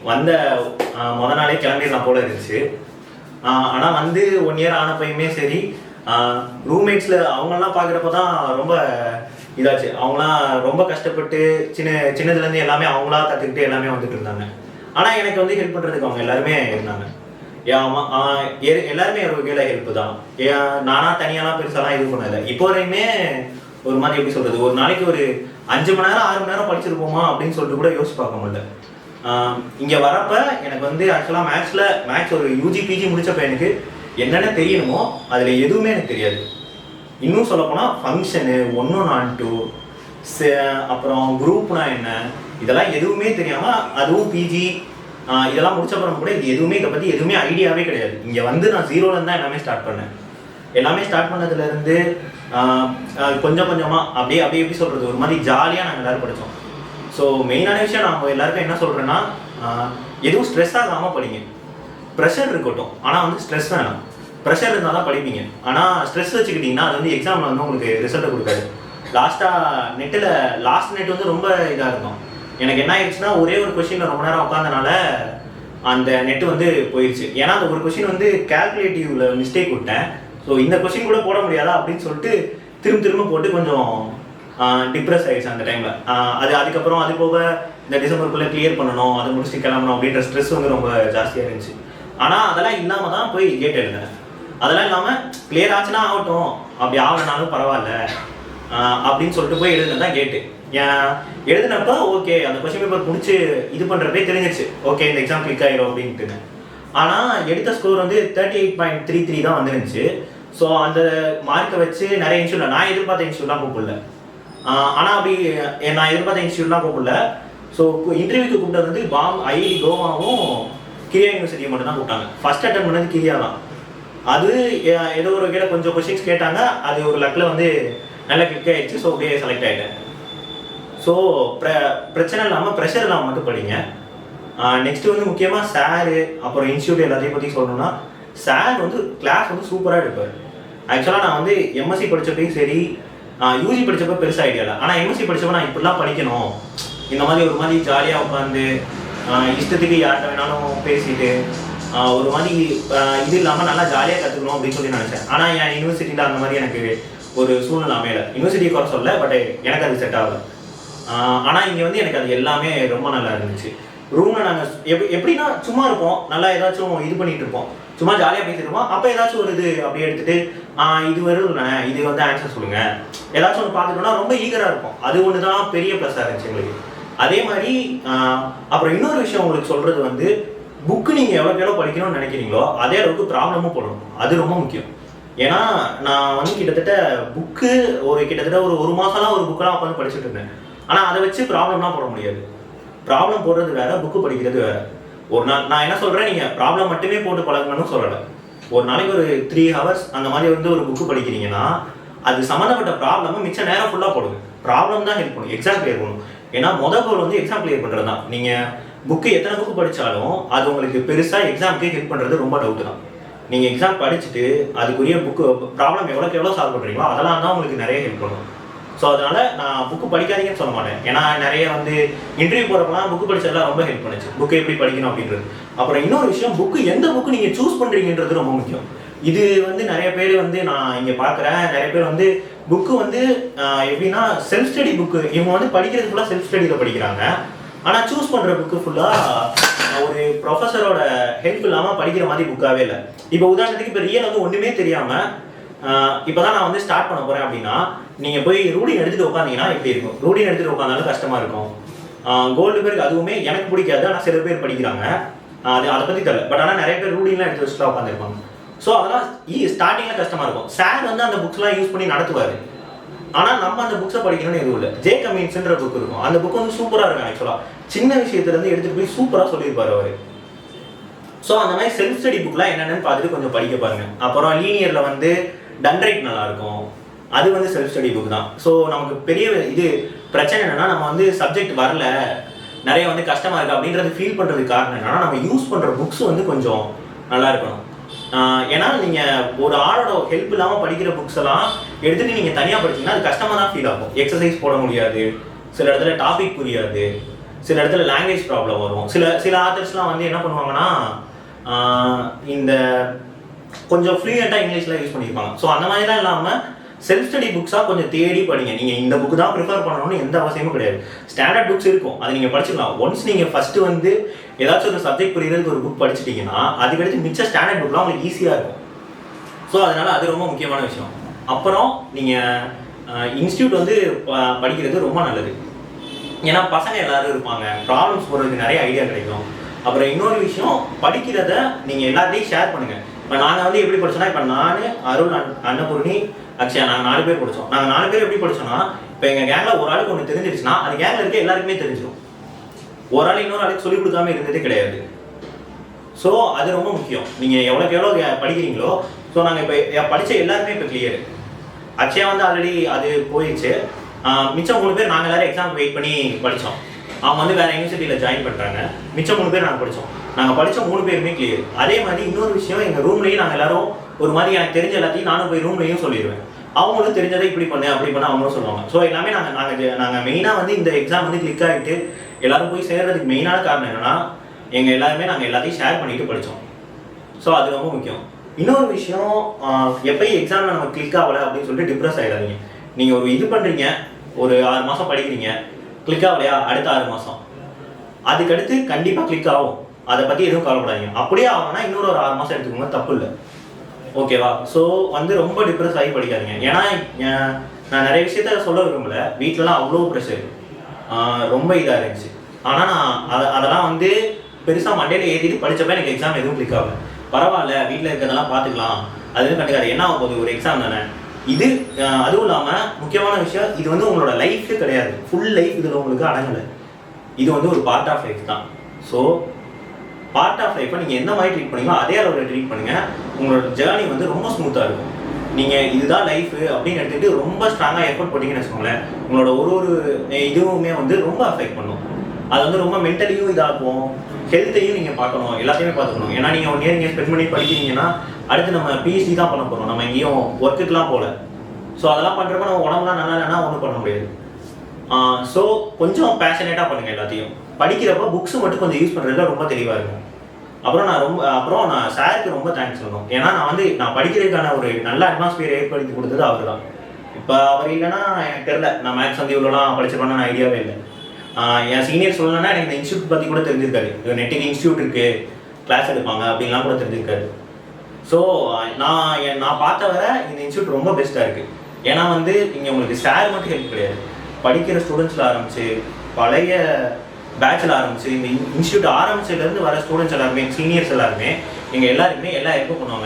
வந்த மொதல் நாளே கிளம்பிடலாம் போல இருந்துச்சு. ஆனால் வந்து 1 இயர் ஆனப்பயுமே சரி, ரூம்மேட்ஸில் அவங்கெல்லாம் பார்க்குறப்ப தான் ரொம்ப இதாச்சு. அவங்களாம் ரொம்ப கஷ்டப்பட்டு சின்னதுலேருந்து எல்லாமே அவங்களா கற்றுக்கிட்டு எல்லாமே வந்துட்டு இருந்தாங்க. ஆனால் எனக்கு வந்து ஹெல்ப் பண்ணுறதுக்கு அவங்க எல்லாருமே இருந்தாங்க. எல்லாருமே ஒரு வகையில் ஹெல்ப் தான். நானாக தனியாலாம் பெருசாலாம் இது பண்ணலை. இப்போ வரையுமே ஒரு மாதிரி எப்படி சொல்கிறது, ஒரு நாளைக்கு ஒரு 5 மணி நேரம் 6 மணி நேரம் படிச்சிருப்போமா அப்படின்னு சொல்லிட்டு கூட யோசிச்சு பார்க்க முடியல. இங்கே வரப்போ எனக்கு வந்து ஆக்சுவலாக மேக்ஸ் ஒரு யூஜி பிஜி முடிச்சப்போ எனக்கு என்னென்ன தெரியணுமோ அதில் எதுவுமே எனக்கு தெரியாது. இன்னும் சொல்லப்போனால் ஃபங்க்ஷனு 1 on 2 அப்புறம் குரூப்னா என்ன இதெல்லாம் எதுவுமே தெரியாமல், அதுவும் பிஜி இதெல்லாம் முடிச்சப்பறம் கூட இது எதுவுமே இதை பற்றி எதுவுமே ஐடியாவே கிடையாது. இங்கே வந்து நான் 0லேருந்து தான் எல்லாமே ஸ்டார்ட் பண்ணேன். எல்லாமே ஸ்டார்ட் பண்ணதுலேருந்து கொஞ்சம் கொஞ்சமாக அப்படியே எப்படி சொல்கிறது, ஒரு மாதிரி ஜாலியாக நாங்கள் எல்லோரும் படித்தோம். ஸோ மெயினான விஷயம் நான் எல்லாருக்கும் என்ன சொல்கிறேன்னா, எதுவும் ஸ்ட்ரெஸ் ஆகாமல் படிங்க. ப்ரெஷர் இருக்கட்டும், ஆனால் வந்து ஸ்ட்ரெஸ் வேணாம். ப்ரெஷர் இருந்தால் தான் படிப்பீங்க. ஆனால் ஸ்ட்ரெஸ் வச்சுக்கிட்டிங்கன்னா அது வந்து எக்ஸாமில் வந்து உங்களுக்கு ரிசல்ட்டை கொடுக்காது. லாஸ்ட் நெட் வந்து ரொம்ப இதாக இருக்கும். எனக்கு என்ன ஆயிடுச்சுன்னா, ஒரே ஒரு கொஷினில் ரொம்ப நேரம் உட்காந்தனால அந்த நெட்டு வந்து போயிடுச்சு. ஏன்னா அந்த ஒரு கொஷின் வந்து கால்குலேட்டிவில் மிஸ்டேக் விட்டேன். ஸோ இந்த கொஷின் கூட போட முடியாதா அப்படின்னு சொல்லிட்டு திரும்ப போட்டு கொஞ்சம் டிப்ரெஸ் ஆகிடுச்சு அந்த டைமில். அதுக்கப்புறம் அது போக இந்த டிசம்பருக்குள்ளே கிளியர் பண்ணணும், அதை முடிச்சுட்டு கிளம்பணும் அப்படின்ற ஸ்ட்ரெஸ் வந்து ரொம்ப ஜாஸ்தியாக இருந்துச்சு. ஆனால் அதெல்லாம் இல்லாமல் தான் போய் கேட் எழுதினேன். அதெல்லாம் இல்லாமல் கிளியர் ஆச்சுன்னா ஆகட்டும், அப்படி ஆகலைனாலும் பரவாயில்ல அப்படின்னு சொல்லிட்டு போய் எழுதுனது தான் கேட்டு. எழுதினப்போ ஓகே, அந்த கொஸ்டின் பேப்பர் முடிச்சு இது பண்ணுறப்பே தெரிஞ்சிச்சு, ஓகே இந்த எக்ஸாம் கிளிக் ஆகிடும் அப்படின்ட்டு. ஆனால் எடுத்த ஸ்கோர் வந்து 38.33 தான் வந்துருந்துச்சு. ஸோ அந்த மார்க்கை வச்சு நிறைய இன்ஸ்டியூட்டில் நான் எதிர்பார்த்த இன்ஸ்டியூட்லாம் கூப்பிடல. ஆனால் அப்படி நான் எதிர்பார்த்த இன்ஸ்டியூட்லாம் கூப்பிடல. ஸோ இன்டர்வியூக்கு கூப்பிட்டது வந்து ஐஐடி கோவாவும் கிரியா யூனிவர்சிட்டியை மட்டும் தான் கூப்பிட்டாங்க. ஃபர்ஸ்ட் அட்டன் பண்ணது கிரியா தான். அது ஏதோ ஒரு வகையில் கொஞ்சம் கொஸ்டின்ஸ் கேட்டாங்க, அது ஒரு லக்கில் வந்து நல்லா கிளிக் ஆகிடுச்சு. ஸோ அப்படியே செலக்ட் ஆகிட்டேன். ஸோ பிரச்சனை இல்லாமல் ப்ரெஷர் இல்லாமல் மட்டும் படிங்க. நெக்ஸ்ட் வந்து முக்கியமாக சாரு அப்புறம் இன்ஸ்டியூட் எல்லாத்தையும் பற்றி சொல்லணும்னா, சார் வந்து கிளாஸ் வந்து சூப்பராக எடுப்பார். ஆக்சுவலாக நான் வந்து எம்எஸ்சி படித்தப்பையும் சரி, யூஜி படித்தப்போ பெருசாக ஐடியா இல்லை. ஆனால் எம்எஸ்சி படித்தப்போ நான் இப்படிலாம் படிக்கணும், இந்த மாதிரி ஒரு மாதிரி ஜாலியாக உட்காந்து இஷ்டத்துக்கு யார்கிட்ட வேணாலும் பேசிட்டு ஒரு மாதிரி இது இல்லாமல் நல்லா ஜாலியாக கற்றுக்கணும் அப்படின்னு சொல்லி நினச்சேன். ஆனால் என் யூனிவர்சிட்டியில் அந்த மாதிரி எனக்கு ஒரு சூழ்நிலை அமையலை. யூனிவர்சிட்டியை குறை சொல்ல, பட் எனக்கு அது செட் ஆகலை. ஆனால் இங்கே வந்து எனக்கு அது எல்லாமே ரொம்ப நல்லா இருந்துச்சு. ரூமில் நாங்கள் எப்படின்னா சும்மா இருப்போம், நல்லா ஏதாச்சும் இது பண்ணிகிட்டு இருப்போம், சும்மா ஜாலியாக பேசிட்டு இருப்போம். அப்போ ஏதாச்சும் ஒரு இது அப்படியே எடுத்துகிட்டு இது வரும் இல்லை, இது வந்து ஆன்சர் சொல்லுங்கள், ஏதாச்சும் ஒன்று பார்த்துட்டோம்னா ரொம்ப ஈகராக இருக்கும். அது ஒன்று தான் பெரிய ப்ளஸ்ஸாக இருந்துச்சு எங்களுக்கு. அதே மாதிரி அப்புறம் இன்னொரு விஷயம் உங்களுக்கு சொல்கிறது வந்து, புக்கு நீங்கள் எவ்வளோ படிக்கணும்னு நினைக்கிறீங்களோ அதே அளவுக்கு ப்ராப்ளமும் போடணும். அது ரொம்ப முக்கியம். ஏன்னா நான் வந்து கிட்டத்தட்ட ஒரு மாதம்லாம் ஒரு புக்கெல்லாம் உட்காந்து படிச்சுட்டு இருந்தேன். ஆனால் அதை வச்சு ப்ராப்ளம்லாம் போட முடியாது. ப்ராப்ளம் போடுறது வேறு, புக்கு படிக்கிறது வேறு. ஒரு நாள் நான் என்ன சொல்கிறேன், நீங்கள் ப்ராப்ளம் மட்டுமே போட்டு பழகணும்னு சொல்லலை. ஒரு நாளைக்கு ஒரு 3 hours அந்த மாதிரி வந்து ஒரு புக்கு படிக்கிறீங்கன்னா அது சம்மந்தப்பட்ட ப்ராப்ளமை மிச்ச நேரம் ஃபுல்லாக போடுங்க. ப்ராப்ளம் தான் ஹெல்ப் பண்ணும், எக்ஸாம் கிளியர் பண்ணணும். ஏன்னா கோல் வந்து எக்ஸாம் கிளியர் பண்ணுறது தான். நீங்கள் எத்தனை புக்கு படித்தாலும் அது உங்களுக்கு பெருசாக எக்ஸாமுக்கு ஹெல்ப் பண்ணுறது ரொம்ப டவுட்டு தான். நீங்கள் எக்ஸாம் படிச்சுட்டு அதுக்குரிய புக்கு ப்ராப்ளம் எவ்வளோ சால்வ் பண்ணுறீங்களோ அதெல்லாம் தான் உங்களுக்கு நிறைய ஹெல்ப் பண்ணும். ஸோ அதனால் நான் புக்கு படிக்காதீங்கன்னு சொல்ல மாட்டேன். ஏன்னா நிறைய வந்து இன்டர்வியூ போகிறப்பெல்லாம் புக்கு படிச்சதெல்லாம் ரொம்ப ஹெல்ப் பண்ணுச்சு, புக்கு எப்படி படிக்கணும் அப்படின்றது. அப்புறம் இன்னொரு விஷயம், எந்த புக்கு நீங்கள் சூஸ் பண்ணுறீங்கன்றது ரொம்ப முக்கியம். இது வந்து நிறைய பேர் வந்து நான் இங்கே பார்க்குறேன், நிறைய பேர் வந்து புக்கு வந்து எப்படின்னா செல்ஃப் ஸ்டடி புக்கு, இவங்க வந்து படிக்கிறது ஃபுல்லாக செல்ஃப் ஸ்டடியில் படிக்கிறாங்க. ஆனால் சூஸ் பண்ணுற புக்கு ஃபுல்லாக ஒரு ப்ரொஃபஸரோட ஹெல்ப் இல்லாமல் படிக்கிற மாதிரி புக்காகவே இல்லை. இப்போ உதாரணத்துக்கு இப்போ ரியல் வந்து ஒன்றுமே தெரியாமல் இப்போ தான் நான் வந்து ஸ்டார்ட் பண்ண போகிறேன் அப்படின்னா, நீங்கள் போய் ரூடின் எடுத்துகிட்டு உட்காந்தீங்கன்னா எப்படி இருக்கும்? ரூடின் எடுத்துகிட்டு உட்காந்தாலும் கஷ்டமாக இருக்கும். கோல்டு பேருக்கு அதுவுமே எனக்கு பிடிக்காது, ஆனால் சில பேர் படிக்கிறாங்க, அதை பற்றி தெரியல. பட் ஆனால் நிறைய பேர் ரூடின்லாம் எடுத்து வச்சுட்டு உட்காந்துருப்பாங்க. ஸோ அதெல்லாம் ஸ்டார்டிங்கில் கஷ்டமாக இருக்கும். சார் வந்து அந்த புக்ஸ்லாம் யூஸ் பண்ணி நடத்துவார். ஆனால் நம்ம அந்த புக்ஸை படிக்கணும்னு எதுவும் இல்லை. ஜே கமின்ஸ்ன்ற புக் இருக்கும், அந்த புக் வந்து சூப்பராக இருக்கும். ஆக்சுவலாக சின்ன விஷயத்துலேருந்து எடுத்துகிட்டு போய் சூப்பராக சொல்லியிருப்பார் அவர். ஸோ அந்த மாதிரி செல்ஃப் ஸ்டடி புக்லாம் என்னென்னு பார்த்துட்டு கொஞ்சம் படிக்க பாருங்க. அப்புறம் லீனியரில் வந்து டன்ரைட் நல்லாயிருக்கும், அது வந்து செல்ஃப் ஸ்டடி புக் தான். ஸோ நமக்கு பெரிய இது பிரச்சனை என்னென்னா, நம்ம வந்து சப்ஜெக்ட் வரல, நிறைய வந்து கஷ்டமாக இருக்குது அப்படின்றது ஃபீல் பண்ணுறதுக்கு காரணம் என்னென்னா, நம்ம யூஸ் பண்ணுற புக்ஸ் வந்து கொஞ்சம் நல்லா இருக்கணும். ஏன்னா நீங்கள் ஒரு ஆளோட ஹெல்ப் இல்லாமல் படிக்கிற புக்ஸ் எல்லாம் எடுத்துகிட்டு நீங்கள் தனியாக படிச்சிங்கன்னா அது கஷ்டமாக தான் ஃபீல் ஆகும். எக்ஸசைஸ் போட முடியாது, சில இடத்துல டாபிக் புரியாது, சில இடத்துல லாங்குவேஜ் ப்ராப்ளம் வரும். சில சில ஆத்தர்ஸ்லாம் வந்து என்ன பண்ணுவாங்கன்னா இந்த கொஞ்சம் ஃப்ளூயண்ட்டாக இங்கிலீஷில் யூஸ் பண்ணியிருப்பாங்க. ஸோ அந்த மாதிரிலாம் இல்லாமல் செல்ஃப் ஸ்டடி புக்ஸாக கொஞ்சம் தேடி படிங்க. நீங்கள் இந்த புக்கு தான் ப்ரிஃபர் பண்ணணும்னு எந்த அவசியமும் கிடையாது. ஸ்டாண்டர்ட் புக்ஸ் இருக்கும், அது நீங்கள் படிச்சுக்கலாம். ஒன்ஸ் நீங்கள் ஃபஸ்ட்டு வந்து ஏதாச்சும் ஒரு சப்ஜெக்ட் புரியுறதுக்கு ஒரு புக் படிச்சிட்டிங்கன்னா அதுக்கடுத்து மிச்ச ஸ்டாண்டர்ட் புக்லாம் உங்களுக்கு ஈஸியாக இருக்கும். ஸோ அதனால் அது ரொம்ப முக்கியமான விஷயம். அப்புறம் நீங்கள் இன்ஸ்டியூட் வந்து படிக்கிறது ரொம்ப நல்லது. ஏன்னா பசங்க எல்லாரும் இருப்பாங்க, ப்ராப்ளம்ஸ் போடுறதுக்கு நிறைய ஐடியா கிடைக்கும். அப்புறம் இன்னொரு விஷயம், படிக்கிறத நீங்கள் எல்லாத்தையும் ஷேர் பண்ணுங்கள். இப்போ நாங்கள் வந்து எப்படி படிச்சோன்னா, இப்போ நான், அருள், அன்னபூர்ணி, அக்ஷயா, நாங்கள் 4 பேர் படித்தோம். நாங்கள் 4 பேர் எப்படி படித்தோன்னா, இப்போ எங்கள் கேங்கில் ஒரு ஆளுக்கு ஒன்று தெரிஞ்சிருச்சுன்னா அது கேங்கில் இருக்க எல்லாருக்குமே தெரிஞ்சிடும். ஒரு ஆள் இன்னொரு ஆளுக்கு சொல்லிக் கொடுக்காம இருந்ததே கிடையாது. ஸோ அது ரொம்ப முக்கியம். நீங்கள் எவ்வளோக்கு எவ்வளோ படிக்கிறீங்களோ, ஸோ நாங்கள் இப்போ படித்த எல்லாருமே இப்போ கிளியர். அக்ஷயா வந்து ஆல்ரெடி அது போயிடுச்சு. மிச்சம் 3 பேர் நாங்கள் எல்லாரும் எக்ஸாம் வெயிட் பண்ணி படித்தோம். அவங்க வந்து வேறு யூனிவர்சிட்டியில் ஜாயின் பண்ணுறாங்க. மிச்சம் 3 பேர் நாங்கள் படித்தோம். நாங்கள் படித்த 3 பேருமே கிளியர். அதே மாதிரி இன்னொரு விஷயம், எங்கள் ரூம்லேயும் நாங்கள் எல்லாரும் ஒரு மாதிரி எனக்கு தெரிஞ்ச எல்லாத்தையும் நானும் போய் ரூம்லேயும் சொல்லிடுவேன். அவங்களும் தெரிஞ்சதை இப்படி பண்ணு அப்படி பண்ண அவங்களும் சொல்லுவாங்க. ஸோ எல்லாமே நாங்கள் மெயினாக வந்து இந்த எக்ஸாம் வந்து கிளிக் ஆகிட்டு எல்லாரும் போய் சேர்றதுக்கு மெயினான காரணம் என்னென்னா, நாங்கள் எல்லாத்தையும் ஷேர் பண்ணிட்டு படித்தோம். ஸோ அது ரொம்ப முக்கியம். இன்னொரு விஷயம், எப்பயும் எக்ஸாமில் நம்ம கிளிக் ஆகலை அப்படின்னு சொல்லிட்டு டிப்ரெஸ் ஆகிடாதீங்க. நீங்கள் ஒரு இது பண்ணுறீங்க, ஒரு 6 மாதம் படிக்கிறீங்க, கிளிக் ஆகலையா, அடுத்த 6 மாதம் அதுக்கடுத்து கண்டிப்பாக கிளிக் ஆகும். அதை பற்றி எதுவும் கவலைப்படாதீங்க. அப்படியே ஆகணும்னா இன்னொரு ஒரு 6 மாதம் எடுத்துக்கோங்க, தப்பு இல்லை. ஓகேவா? ஸோ வந்து ரொம்ப டிப்ரெஸ் ஆகி படிக்காதீங்க. ஏன்னா நான் நிறைய விஷயத்த சொல்ல விரும்பல. வீட்டிலலாம் அவ்வளோ ப்ரெஷர், ரொம்ப இதாக இருந்துச்சு. ஆனால் நான் அதெல்லாம் வந்து பெருசாக மண்டையில் ஏற்றிட்டு படித்தப்ப எனக்கு எக்ஸாம் எதுவும் கிளிக் ஆகல. பரவாயில்ல, வீட்டில் இருக்கிறதெல்லாம் பார்த்துக்கலாம், அதுவும் கண்டுக்காது, என்ன ஆக போகுது, ஒரு எக்ஸாம் தானே இது. அதுவும் இல்லாமல் முக்கியமான விஷயம், இது வந்து உங்களோட லைஃபே கிடையாது, ஃபுல் லைஃப் இதில் உங்களுக்கு அடங்கலை. இது வந்து ஒரு பார்ட் ஆஃப் லைஃப் தான். ஸோ பார்ட் ஆஃப் லைஃப்பை நீங்கள் எந்த மாதிரி ட்ரீட் பண்ணீங்களோ அதே அளவில் ட்ரீட் பண்ணுங்கள். உங்களோட ஜேர்னி வந்து ரொம்ப ஸ்மூத்தாக இருக்கும். நீங்கள் இதுதான் லைஃபு அப்படின்னு எடுத்துகிட்டு ரொம்ப ஸ்ட்ராங்காக எஃபோர்ட் போட்டிங்கன்னு வச்சுக்கோங்களேன், உங்களோட ஒரு இதுவுமே வந்து ரொம்ப அஃபெக்ட் பண்ணும். அது வந்து ரொம்ப மென்டலியும் இதாகும், ஹெல்த்தையும் நீங்கள் பார்க்கணும், எல்லாத்தையுமே பார்த்துக்கணும். ஏன்னா நீங்கள் 1 இயர் நீங்கள் ஸ்பெண்ட் பண்ணி படிக்கிறீங்கன்னா அடுத்து நம்ம பிஹெச்டி தான் பண்ண போகிறோம், நம்ம எங்கேயும் ஒர்க்குக்கெலாம் போகல. ஸோ அதெல்லாம் பண்ணுறப்ப நம்ம உடம்புலாம் நல்லா இல்லைன்னா ஒன்றும் பண்ண முடியாது. ஸோ கொஞ்சம் பேஷனேட்டாக பண்ணுங்கள் எல்லாத்தையும். படிக்கிறப்ப புக்ஸு மட்டும் கொஞ்சம் யூஸ் பண்ணுறதுல ரொம்ப தெளிவாக இருக்கும். அப்புறம் நான் சாருக்கு ரொம்ப தேங்க்ஸ் சொல்லணும். ஏன்னா நான் படிக்கிறதுக்கான ஒரு நல்ல அட்மாஸ்பியர் ஏற்படுத்தி கொடுத்தது அவர் தான். இப்போ அவர் இல்லைன்னா எனக்கு தெரியல, நான் மேக்ஸ் வந்து இவ்வளோலாம் படிச்சிருப்பேன்னு ஐடியாவே இல்லை. என் சீனியர் சொல்லணும்னா எனக்கு இந்த இன்ஸ்டியூட் பற்றி கூட தெரிஞ்சிருக்காரு. நெட்டுக்கு இன்ஸ்டியூட் இருக்குது, கிளாஸ் எடுப்பாங்க அப்படின்லாம் கூட தெரிஞ்சிருக்காரு. ஸோ நான் பார்த்த வர இந்த இன்ஸ்டியூட் ரொம்ப பெஸ்ட்டாக இருக்குது. ஏன்னா வந்து இங்கே உங்களுக்கு ஷேர் மட்டும் ஹெல்ப் கிடையாது, படிக்கிற ஸ்டூடெண்ட்ஸில் ஆரம்பித்து பழைய பேட்சில் ஆரம்பித்து இந்த இன்ஸ்டியூட் ஆரம்பிச்சதுலேருந்து வர ஸ்டூடெண்ட்ஸ் எல்லாருமே, சீனியர்ஸ் எல்லாருமே, எங்கள் எல்லாருக்குமே எல்லா ஹெல்ப்பும் பண்ணுவாங்க.